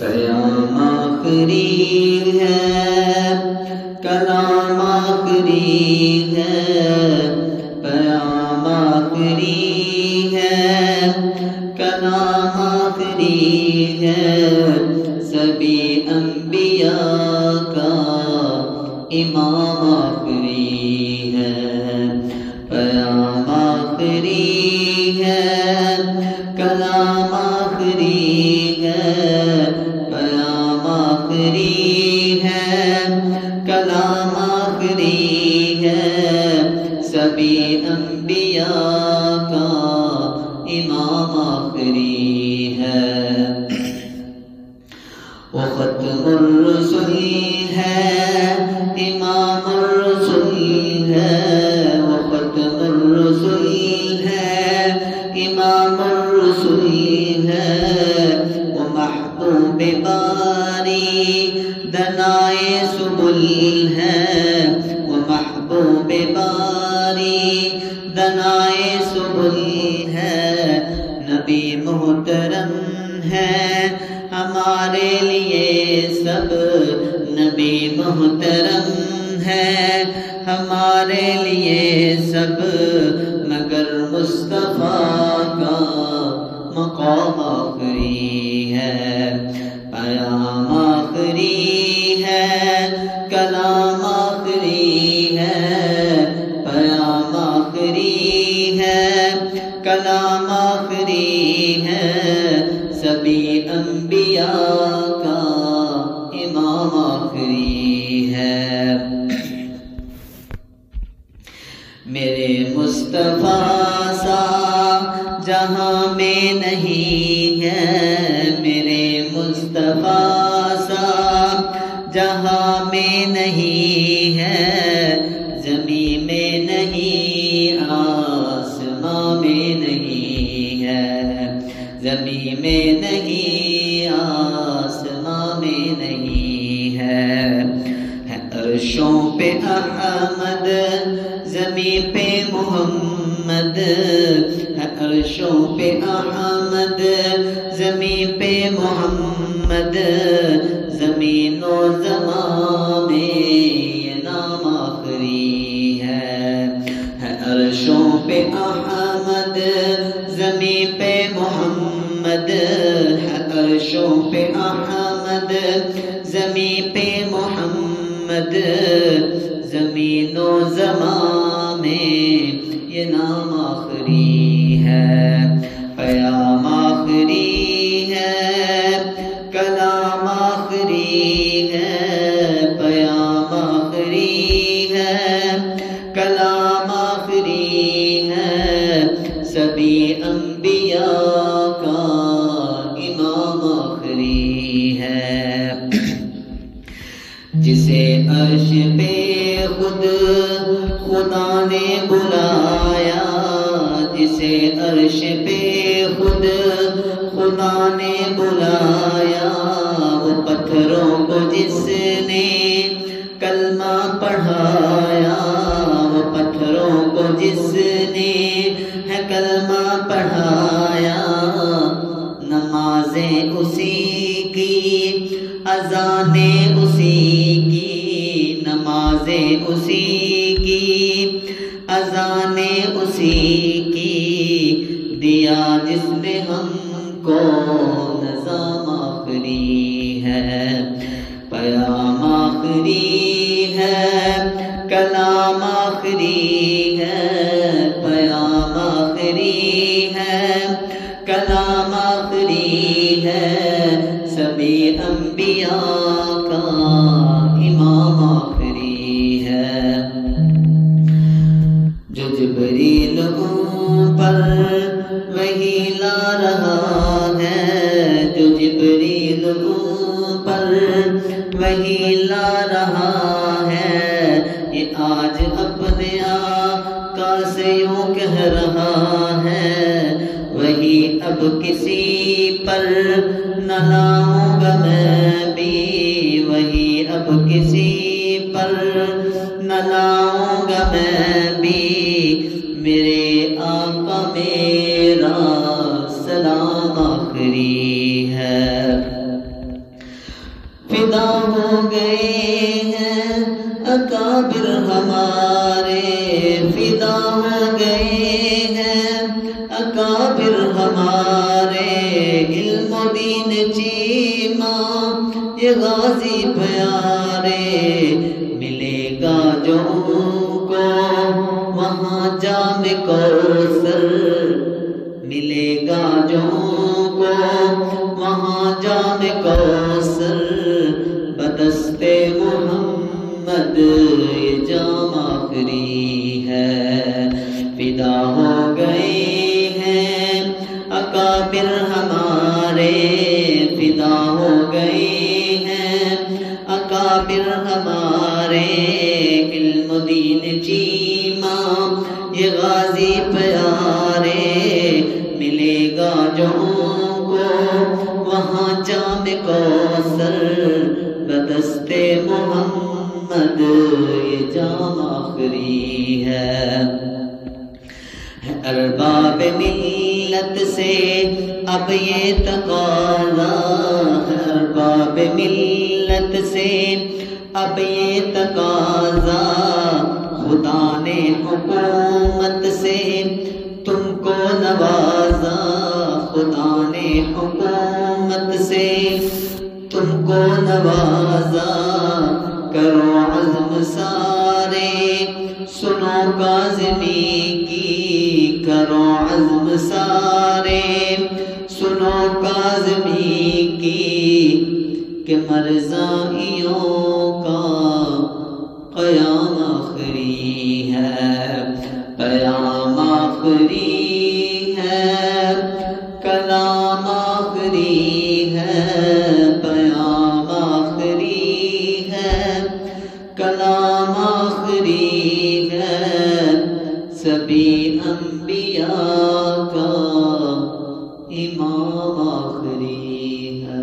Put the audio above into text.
پیام آخری ہے، کلام آخری ہے، پیام آخری ہے، کلام آخری ہے، سبھی انبیاء کا امام آخری ہے، پیام آخری ہے، کلام آخری ہے، پیام آخری ہے، کلام آخری ہے، سبھی انبیاء کا امام آخری ہے، وہ ختم الرسل ہے، امام الرسل ہے، وہ ختم الرسل ہے، امام الرسل ہے، وہ محبوب باری دنائے سبل ہے، وہ محبوب باری دنائے سبل ہے، نبی محترم ہے ہمارے لیے سب، نبی محترم ہے ہمارے لیے سب، مگر مصطفیٰ کا مقام آخری ہے، پیام آخری ہے، کلام آخری ہے، پیام آخری ہے، کلام آخری ہے، سبھی انبیاء کا امام آخری ہے، میرے مصطفیٰ سا جہاں میں نہیں ہے، میرے مصطفیٰ سا جہاں میں نہیں ہے، زمین میں نہیں آسمان میں نہیں ہے، زمین میں نہیں آسمان میں نہیں ہے، عرشوں پہ احمد زمین پہ محمد، عرشوں پہ احمد زمین پہ محمد، زمین و زمان میں یہ نام آخری ہے، عرشوں پہ احمد زمین پہ محمد، عرشوں پہ احمد زمین پہ محمد، زمین و زمان میں یہ نام آخری ہے، پیام آخری ہے، کلام آخری ہے، پیام آخری ہے، کلام آخری ہے، سبھی انبیاء کا امام آخری ہے، جسے عرش پہ خود خدا نے بلایا، جسے عرش پہ خود خدا نے بلایا، وہ پتھروں کو جس نے کلمہ پڑھایا، وہ پتھروں کو جس نے ہے کلمہ پڑھایا، نمازیں اسی کی، اذانیں اسی کی، نمازیں اسی کی، اذانیں اسی کی، دیا جس نے ہم کو نظام آخری ہے، پیام آخری ہے، کلام آخری ہے، پیام آخری ہے، کلام آخری ہے، سبھی انبیاء کا امام آخری ہے، جو جبریل پر وہی لا رہا ہے، جو جبریل پر وہی لا رہا ہے، یہ آج اپنے آقا سے یوں کہہ رہا ہے، وہی اب کسی پر نہ لاؤں گا میں بھی، وہی اب کسی پر نہ لاؤں گا میں بھی، میرے آقا میرا سلام آخری ہے، فدا ہو گئے ہیں اکابر ہمارے، فدا ہو گئے ہیں اکابر ہمارے، علم و دین چیما یہ غازی پیارے، ملے گا جو ان کو وہاں جام کوثر، ملے گا جو ان کو وہاں جام کوثر، بدست محمد یہ جام آخری ہے، فدا ہو گئے ہیں اکابر ہمارے، فدا ہو گئے ہیں اکابر ہمارے، علم دین چیما یہ غازی پیارے، ملے گا جو ان کو وہاں جام کوثر، بدست محمد یہ جام آخری ہے۔ ارباب ملت سے اب یہ تقاضا ہے، ارباب ملت سے اب یہ تقاضا، خدا نے حکومت سے تم کو نوازا، خدا نے حکومت سے تم کو نوازا، کرو عزم سارے سنو کاظمی کی، کرو عزم سارے سنو کاظمی کی، کہ مرزائیوں کا قیام آخری ہے، قیام آخری ہے، کلام آخری ہے، پیام آخری ہے، کلام آخری ہے، سبھی انبیاء کا امام آخری ہے۔